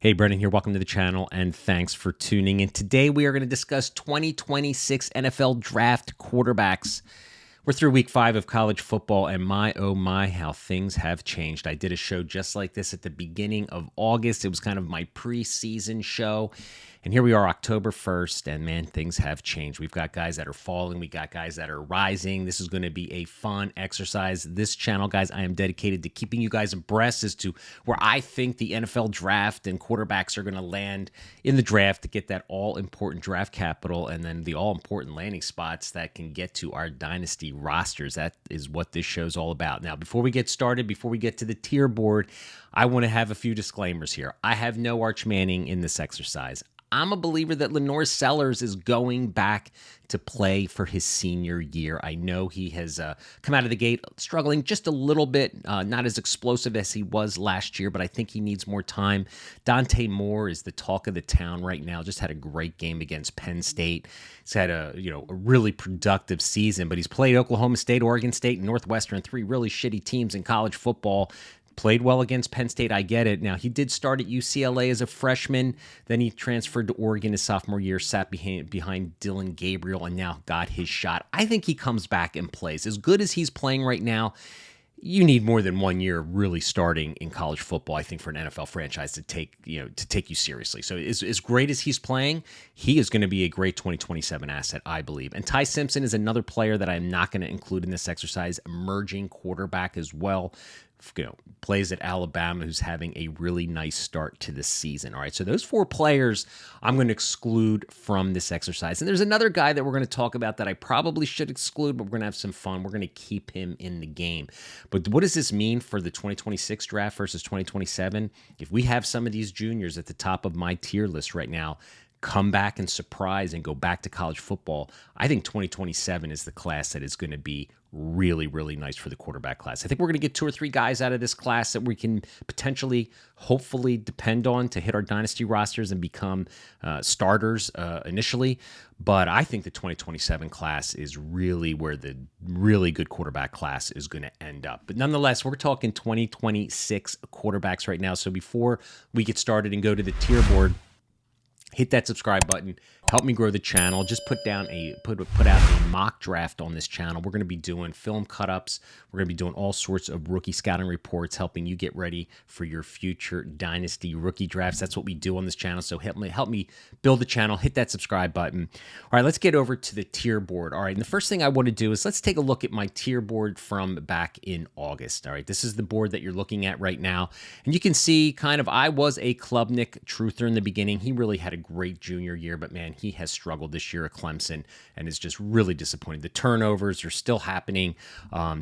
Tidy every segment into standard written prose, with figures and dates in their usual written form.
Hey, Brendan here. Welcome to the channel, and thanks for tuning in. Today, we are going to discuss 2026 NFL Draft quarterbacks. We're through week 5 of college football, and my, oh my, how things have changed. I did a show just like this at the beginning of August. It was kind of my preseason show. And here we are, October 1st, and man, things have changed. We've got guys that are falling. We got guys that are rising. This is going to be a fun exercise. This channel, guys, I am dedicated to keeping you guys abreast as to where I think the NFL draft and quarterbacks are going to land in the draft to get that all-important draft capital and then the all-important landing spots that can get to our dynasty rosters. That is what this show's all about. Now, before we get started, before we get to the tier board, I want to have a few disclaimers here. I have no Arch Manning in this exercise. I'm a believer that Lenore Sellers is going back to play for his senior year. I know he has come out of the gate struggling just a little bit, not as explosive as he was last year, but I think he needs more time. Dante Moore is the talk of the town right now. Just had a great game against Penn State. He's had a really productive season, but he's played Oklahoma State, Oregon State, and Northwestern, 3 really shitty teams in college football. Played well against Penn State, I get it. Now, he did start at UCLA as a freshman. Then he transferred to Oregon his sophomore year, sat behind Dylan Gabriel, and now got his shot. I think he comes back and plays. As good as he's playing right now, you need more than 1 year really starting in college football, I think, for an NFL franchise to take you seriously. So as great as he's playing, he is going to be a great 2027 asset, I believe. And Ty Simpson is another player that I'm not going to include in this exercise, emerging quarterback as well. Plays at Alabama, who's having a really nice start to the season. All right, so those 4 players I'm going to exclude from this exercise. And there's another guy that we're going to talk about that I probably should exclude, but we're going to have some fun. We're going to keep him in the game. But what does this mean for the 2026 draft versus 2027? If we have some of these juniors at the top of my tier list right now come back and surprise and go back to college football, I think 2027 is the class that is going to be really, really nice for the quarterback class. I think we're going to get 2 or 3 guys out of this class that we can potentially, hopefully, depend on to hit our dynasty rosters and become starters initially. But I think the 2027 class is really where the really good quarterback class is going to end up. But nonetheless, we're talking 2026 quarterbacks right now. So before we get started and go to the tier board, hit that subscribe button. Help me grow the channel. Just put out a mock draft on this channel. We're going to be doing film cut-ups. We're going to be doing all sorts of rookie scouting reports, helping you get ready for your future dynasty rookie drafts. That's what we do on this channel. So help me build the channel. Hit that subscribe button. All right, let's get over to the tier board. All right, and the first thing I want to do is let's take a look at my tier board from back in August. All right, this is the board that you're looking at right now. And you can see kind of I was a Klubnik truther in the beginning. He really had a great junior year, but man, he has struggled this year at Clemson and is just really disappointing. The turnovers are still happening.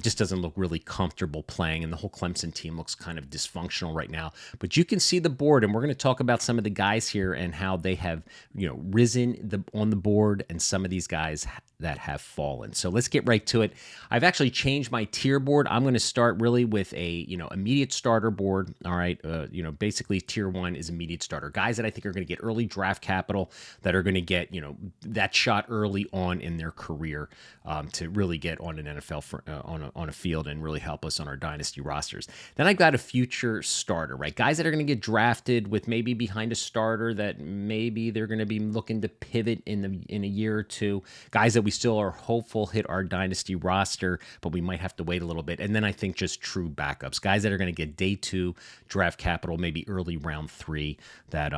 Just doesn't look really comfortable playing, and the whole Clemson team looks kind of dysfunctional right now. But you can see the board, and we're going to talk about some of the guys here and how they have risen on the board, and some of these guys that have fallen. So let's get right to it. I've actually changed my tier board. I'm going to start really with a immediate starter board. All right, basically tier 1 is immediate starter guys that I think are going to get early draft capital, that are going to get that shot early on in their career to really get on an NFL on a field and really help us on our dynasty rosters. Then I've got a future starter, right? Guys that are going to get drafted with maybe behind a starter that maybe they're going to be looking to pivot in a year or two. Guys that we still are hopeful hit our dynasty roster, but we might have to wait a little bit. And then I think just true backups, guys that are going to get day 2 draft capital, maybe early round 3 that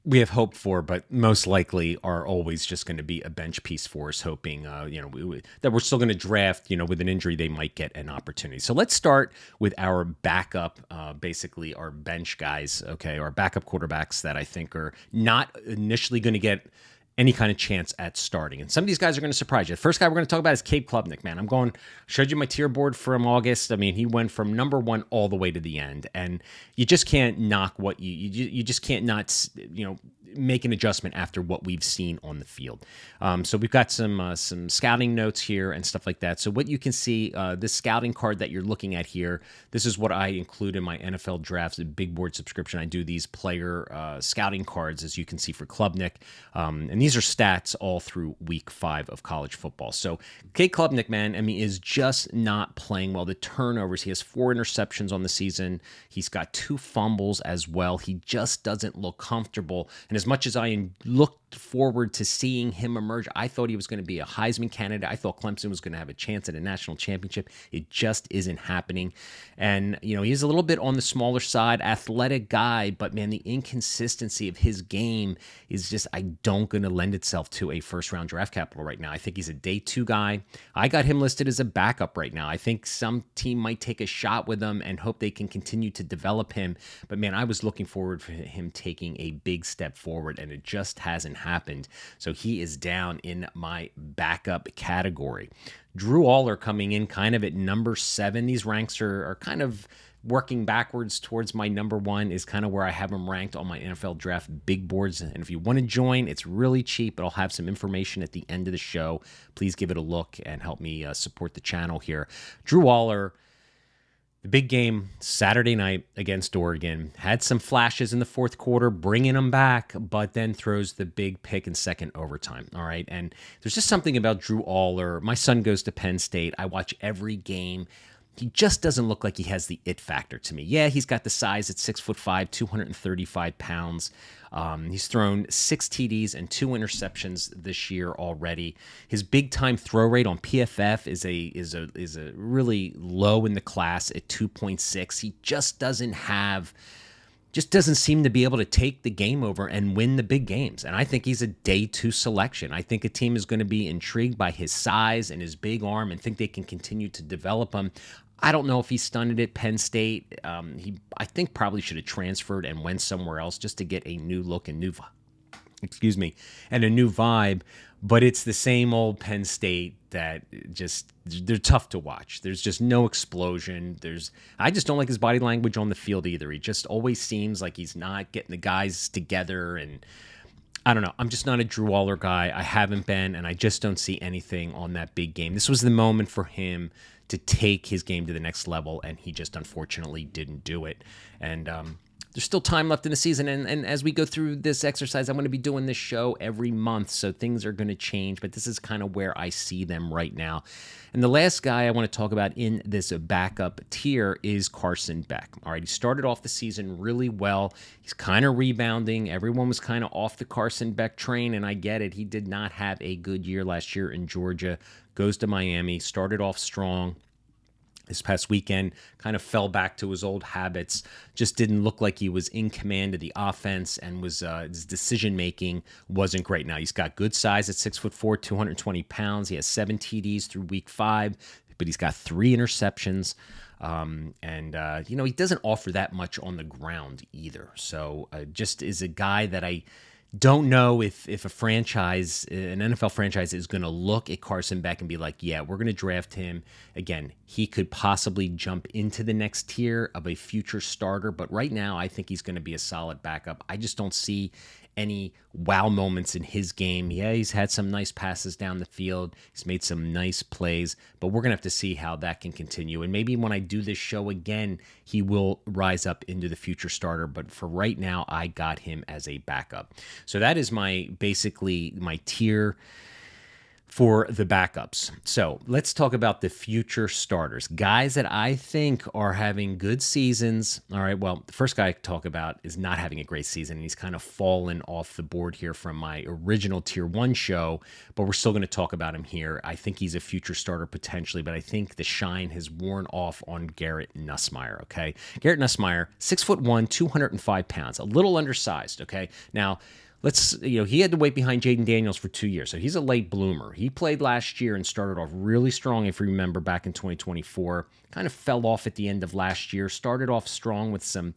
we have hope for, but most likely are always just going to be a bench piece for us, hoping, that we're still going to draft, with an injury, they might get an opportunity. So let's start with our backup, basically our bench guys, okay, our backup quarterbacks that I think are not initially going to get any kind of chance at starting. And some of these guys are going to surprise you. The first guy we're going to talk about is Cade Klubnik, man. Showed you my tier board from August. I mean, he went from number 1 all the way to the end. And you just can't knock what you just can't not, make an adjustment after what we've seen on the field. So we've got some scouting notes here and stuff like that. So what you can see, this scouting card that you're looking at here, this is what I include in my NFL Drafts big board subscription. I do these player scouting cards, as you can see, for Klubnik. And these are stats all through week 5 of college football. So Cade Klubnik, man, I mean, is just not playing well. The turnovers, he has 4 interceptions on the season. He's got 2 fumbles as well. He just doesn't look comfortable. And as much as I looked forward to seeing him emerge, I thought he was going to be a Heisman candidate. I thought Clemson was going to have a chance at a national championship. It just isn't happening. And, you know, he's a little bit on the smaller side, athletic guy, but man, the inconsistency of his game is just, I don't going to lend itself to a first round draft capital right now. I think he's a day 2 guy. I got him listed as a backup right now. I think some team might take a shot with him and hope they can continue to develop him. But man, I was looking forward for him taking a big step forward, and it just hasn't happened. So he is down in my backup category. Drew Aller coming in kind of at number 7. These ranks are kind of working backwards towards my number 1 is kind of where I have him ranked on my NFL Draft big boards. And if you want to join, it's really cheap, but I'll have some information at the end of the show. Please give it a look and help me support the channel here. Drew Aller, the big game Saturday night against Oregon, had some flashes in the fourth quarter, bringing them back, but then throws the big pick in second overtime. All right. And there's just something about Drew Aller. My son goes to Penn State. I watch every game. He just doesn't look like he has the it factor to me. Yeah, he's got the size at 6'5", 235 pounds. He's thrown 6 TDs and 2 interceptions this year already. His big time throw rate on PFF is a really low in the class at 2.6. He just doesn't seem to be able to take the game over and win the big games. And I think he's a day 2 selection. I think a team is going to be intrigued by his size and his big arm and think they can continue to develop him. I don't know if he's stunned at Penn State. I think probably should have transferred and went somewhere else just to get a new look and and a new vibe. But it's the same old Penn State that they're tough to watch. There's just no explosion. I just don't like his body language on the field either. He just always seems like he's not getting the guys together, and I don't know. I'm just not a Drew Aller guy. I haven't been, and I just don't see anything on that big game. This was the moment for him to take his game to the next level, and he just unfortunately didn't do it. And there's still time left in the season, and as we go through this exercise, I'm going to be doing this show every month, so things are going to change, but this is kind of where I see them right now. And the last guy I want to talk about in this backup tier is Carson Beck. All right, he started off the season really well. He's kind of rebounding. Everyone was kind of off the Carson Beck train, and I get it. He did not have a good year last year in Georgia. Goes to Miami, started off strong. This past weekend kind of fell back to his old habits, just didn't look like he was in command of the offense, and his decision-making wasn't great. Now, he's got good size at 6'4", 220 pounds. He has 7 TDs through week 5, but he's got 3 interceptions. He doesn't offer that much on the ground either. So just is a guy that I don't know if an NFL franchise is going to look at Carson Beck and be like, yeah, we're going to draft him. Again, he could possibly jump into the next tier of a future starter, but right now I think he's going to be a solid backup. I just don't see any wow moments in his game. Yeah, he's had some nice passes down the field. He's made some nice plays, but we're going to have to see how that can continue. And maybe when I do this show again, he will rise up into the future starter. But for right now, I got him as a backup. So that is basically my tier for the backups. So let's talk about the future starters, guys that I think are having good seasons. All right, well, the first guy I talk about is not having a great season, and he's kind of fallen off the board here from my original Tier 1 show, but we're still going to talk about him here. I think he's a future starter potentially, but I think the shine has worn off on Garrett Nussmeier, okay? Garrett Nussmeier, 6'1", 205 pounds, a little undersized, okay? Now, he had to wait behind Jaden Daniels for 2 years, so he's a late bloomer. He played last year and started off really strong, if you remember, back in 2024. Kind of fell off at the end of last year, started off strong with some,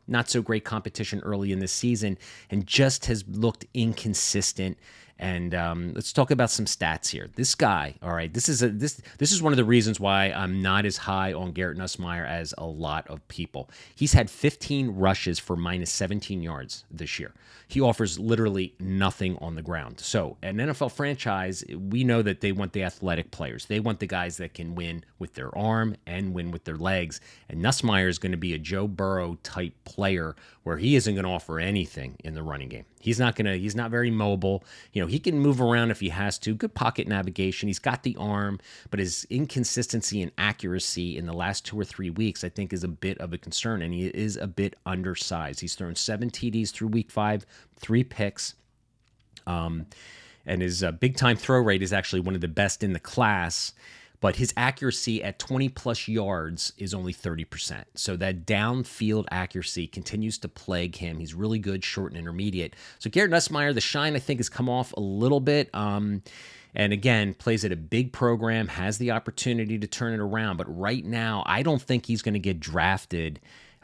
not so great competition early in the season, and just has looked inconsistent. And let's talk about some stats here. This guy, all right, this is one of the reasons why I'm not as high on Garrett Nussmeier as a lot of people. He's had 15 rushes for minus 17 yards this year. He offers literally nothing on the ground. So an NFL franchise, we know that they want the athletic players. They want the guys that can win with their arm and win with their legs. And Nussmeier is going to be a Joe Burrow type player where he isn't going to offer anything in the running game. He's not very mobile. He can move around if he has to. Good pocket navigation. He's got the arm, but his inconsistency and accuracy in the last 2 or 3 weeks, I think, is a bit of a concern, and he is a bit undersized. He's thrown 7 TDs through week 5, 3 picks. And his big time throw rate is actually one of the best in the class. But his accuracy at 20-plus yards is only 30%. So that downfield accuracy continues to plague him. He's really good short and intermediate. So Garrett Nussmeier, the shine, I think, has come off a little bit. And again, plays at a big program, has the opportunity to turn it around. But right now, I don't think he's going to get drafted.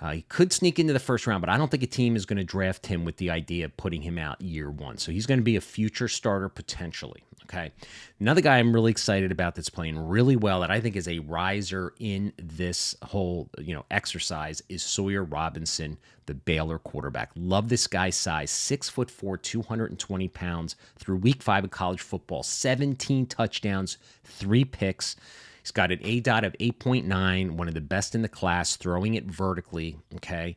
He could sneak into the first round, but I don't think a team is going to draft him with the idea of putting him out year 1. So he's going to be a future starter potentially. Okay. Another guy I'm really excited about that's playing really well that I think is a riser in this whole, exercise is Sawyer Robinson, the Baylor quarterback. Love this guy's size, 6'4", 220 pounds through week 5 of college football, 17 touchdowns, 3 picks. He's got an ADOT of 8.9, one of the best in the class, throwing it vertically, okay?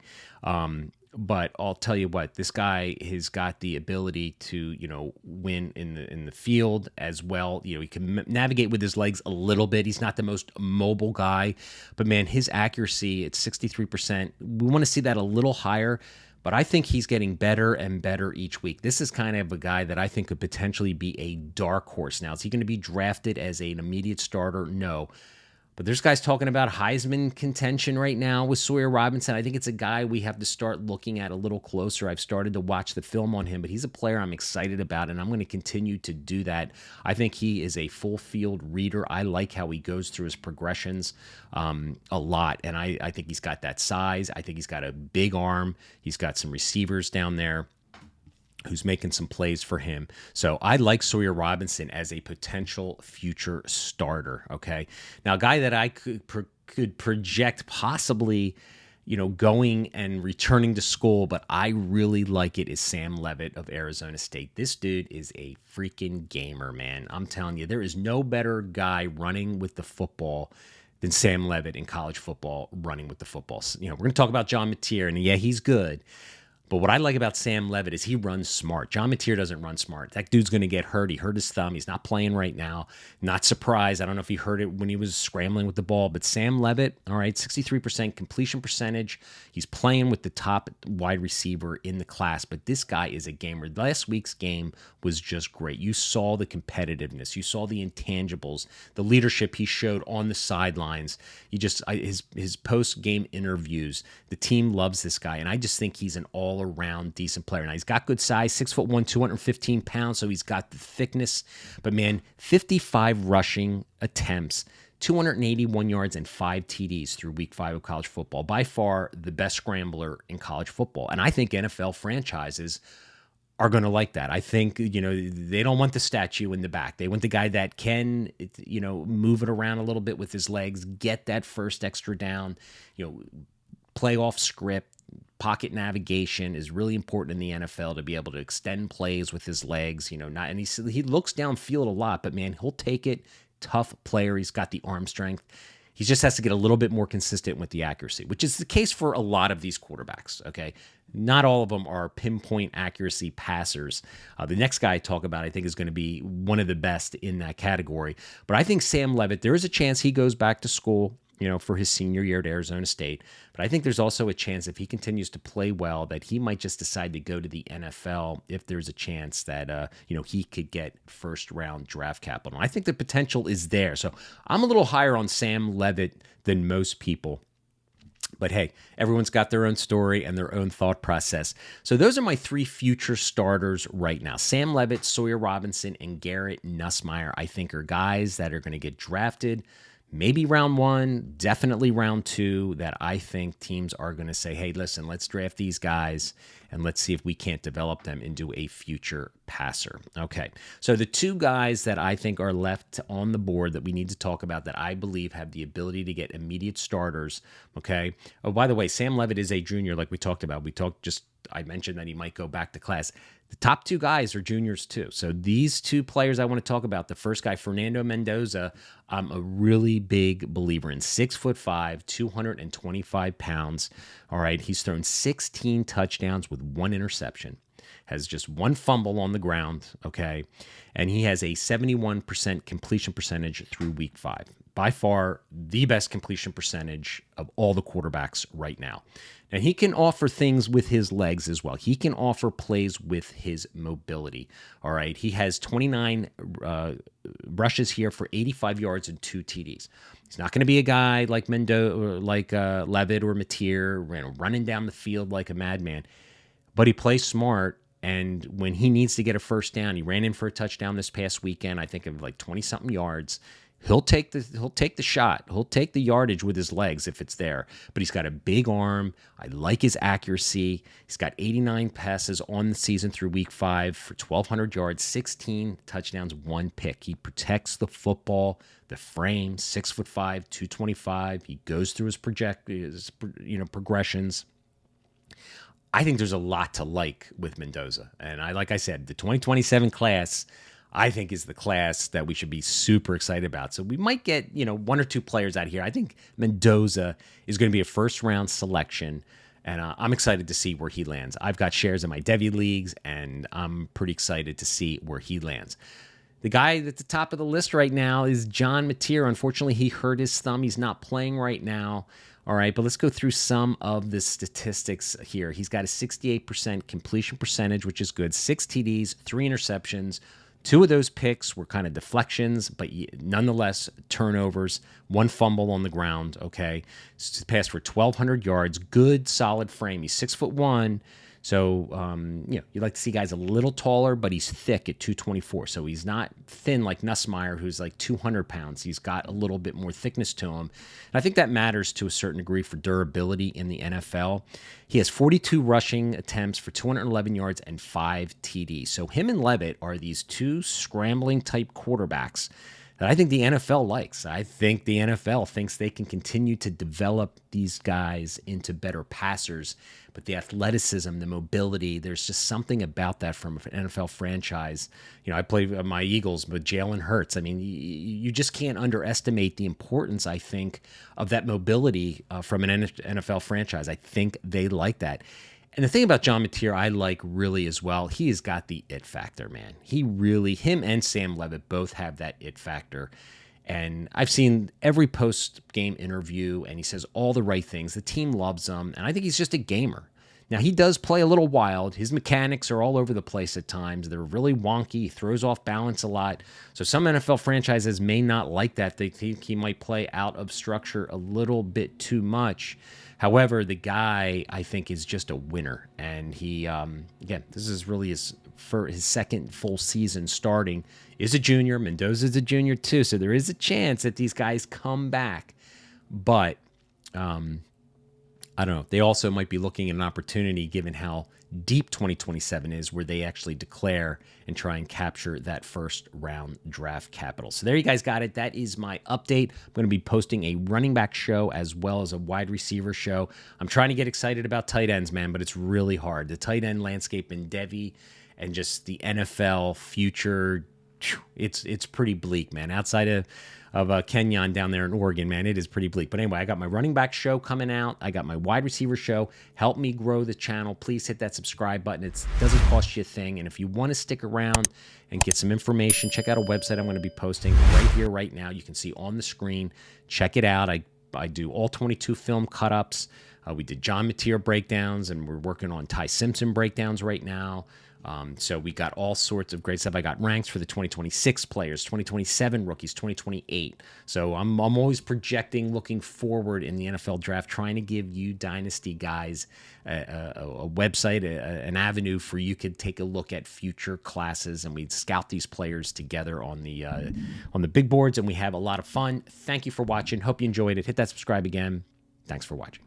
But I'll tell you what, this guy has got the ability to, win in the field as well. He can navigate with his legs a little bit. He's not the most mobile guy, but man, his accuracy at 63%, we want to see that a little higher. But I think he's getting better and better each week. This is kind of a guy that I think could potentially be a dark horse. Now, is he going to be drafted as an immediate starter? No. But there's guys talking about Heisman contention right now with Sawyer Robinson. I think it's a guy we have to start looking at a little closer. I've started to watch the film on him, but he's a player I'm excited about, and I'm going to continue to do that. I think he is a full field reader. I like how he goes through his progressions a lot, and I think he's got that size. I think he's got a big arm. He's got some receivers down there who's making some plays for him. So I like Sawyer Robinson as a potential future starter, okay? Now, a guy that I could project possibly, going and returning to school, but I really like it is Sam Leavitt of Arizona State. This dude is a freaking gamer, man. I'm telling you, there is no better guy running with the football than Sam Leavitt in college football running with the football. We're going to talk about John Mateer, and yeah, he's good. But what I like about Sam Leavitt is he runs smart. John Mateer doesn't run smart. That dude's going to get hurt. He hurt his thumb. He's not playing right now. Not surprised. I don't know if he hurt it when he was scrambling with the ball. But Sam Leavitt, all right, 63% completion percentage. He's playing with the top wide receiver in the class. But this guy is a gamer. Last week's game was just great. You saw the competitiveness. You saw the intangibles, the leadership he showed on the sidelines. His post-game interviews, the team loves this guy. And I just think he's an all-around decent player. Now, he's got good size, 6'1", 215 pounds, so he's got the thickness. But, man, 55 rushing attempts, 281 yards, and 5 TDs through week 5 of college football. By far the best scrambler in college football. And I think NFL franchises are going to like that. I think, they don't want the statue in the back. They want the guy that can, move it around a little bit with his legs, get that first extra down, play off script. Pocket navigation is really important in the NFL to be able to extend plays with his legs, he looks downfield a lot, but man, he'll take it. Tough player. He's got the arm strength. He just has to get a little bit more consistent with the accuracy, which is the case for a lot of these quarterbacks, okay? Not all of them are pinpoint accuracy passers. The next guy I talk about, I think, is going to be one of the best in that category. But I think Sam Leavitt, there is a chance he goes back to school, for his senior year at Arizona State. But I think there's also a chance if he continues to play well that he might just decide to go to the NFL if there's a chance that, he could get first-round draft capital. I think the potential is there. So I'm a little higher on Sam Leavitt than most people. But hey, everyone's got their own story and their own thought process. So those are my 3 future starters right now. Sam Leavitt, Sawyer Robinson, and Garrett Nussmeier, I think, are guys that are going to get drafted, maybe round one, definitely round two, that I think teams are going to say, hey, listen, let's draft these guys and let's see if we can't develop them into a future passer. Okay, so the two guys that I think are left on the board that we need to talk about that I believe have the ability to get immediate starters, okay? Oh, by the way, Sam Levitt is a junior like we talked about. I mentioned that he might go back to class. The top two guys are juniors too. So these two players I want to talk about, the first guy, Fernando Mendoza, I'm a really big believer in. 6'5", 225 pounds. All right, he's thrown 16 touchdowns with 1 interception. Has just 1 fumble on the ground, okay? And he has a 71% completion percentage through week 5. By far the best completion percentage of all the quarterbacks right now. And he can offer things with his legs as well. He can offer plays with his mobility. All right. He has 29 rushes here for 85 yards and 2 TDs. He's not going to be a guy like Levitt or Mateer, running down the field like a madman, but he plays smart. And when he needs to get a first down, he ran in for a touchdown this past weekend, I think of like 20-something yards. He'll take the shot. He'll take the yardage with his legs if it's there. But he's got a big arm. I like his accuracy. He's got 89 passes on the season through week 5 for 1,200 yards, 16 touchdowns, 1 pick. He protects the football, the frame, 6'5", 225. He goes through his progressions. I think there's a lot to like with Mendoza. And like I said, the 2027 class, I think, is the class that we should be super excited about. So we might get, 1 or 2 players out here. I think Mendoza is going to be a first-round selection, and I'm excited to see where he lands. I've got shares in my Devy leagues, and I'm pretty excited to see where he lands. The guy at the top of the list right now is John Mateer. Unfortunately, he hurt his thumb. He's not playing right now. All right, but let's go through some of the statistics here. He's got a 68% completion percentage, which is good. 6 TDs, 3 interceptions. 2 of those picks were kind of deflections, but nonetheless turnovers. 1 fumble on the ground, okay? Passed for 1,200 yards. Good, solid frame. He's 6'1", so you like to see guys a little taller, but he's thick at 224. So he's not thin like Nussmeier, who's like 200 pounds. He's got a little bit more thickness to him. And I think that matters to a certain degree for durability in the NFL. He has 42 rushing attempts for 211 yards and 5 TDs. So him and Levitt are these 2 scrambling type quarterbacks that I think the NFL likes. I think the NFL thinks they can continue to develop these guys into better passers. But the athleticism, the mobility, there's just something about that from an NFL franchise. I play my Eagles with Jalen Hurts. I mean, you just can't underestimate the importance, I think, of that mobility from an NFL franchise. I think they like that. And the thing about John Mateer I like really as well, he has got the it factor, man. Him and Sam Levitt both have that it factor. And I've seen every post-game interview, and he says all the right things. The team loves him, and I think he's just a gamer. Now, he does play a little wild. His mechanics are all over the place at times. They're really wonky. He throws off balance a lot. So some NFL franchises may not like that. They think he might play out of structure a little bit too much. However, the guy, I think, is just a winner. And he, again, this is really his second full season starting. Is a junior. Mendoza's a junior too. So there is a chance that these guys come back. But I don't know. They also might be looking at an opportunity, given how deep 2027 is, where they actually declare and try and capture that first round draft capital. So there you guys got it. That is my update. I'm going to be posting a running back show as well as a wide receiver show. I'm trying to get excited about tight ends, man, but it's really hard. The tight end landscape in Devy and just the NFL future, it's pretty bleak, man. Outside of Kenyon down there in Oregon, man, it is pretty bleak. But anyway, I got my running back show coming out. I got my wide receiver show. Help me grow the channel. Please hit that subscribe button. It doesn't cost you a thing. And if you want to stick around and get some information, check out a website I'm going to be posting right here, right now. You can see on the screen. Check it out. I do ALL22 Film cut-ups. We did John Mateer breakdowns, and we're working on Ty Simpson breakdowns right now. So we got all sorts of great stuff. I got ranks for the 2026 players, 2027 rookies, 2028. So I'm always projecting, looking forward in the NFL draft, trying to give you dynasty guys a website, an avenue for you could take a look at future classes, and we scout these players together on the big boards, and we have a lot of fun. Thank you for watching. Hope you enjoyed it. Hit that subscribe again. Thanks for watching.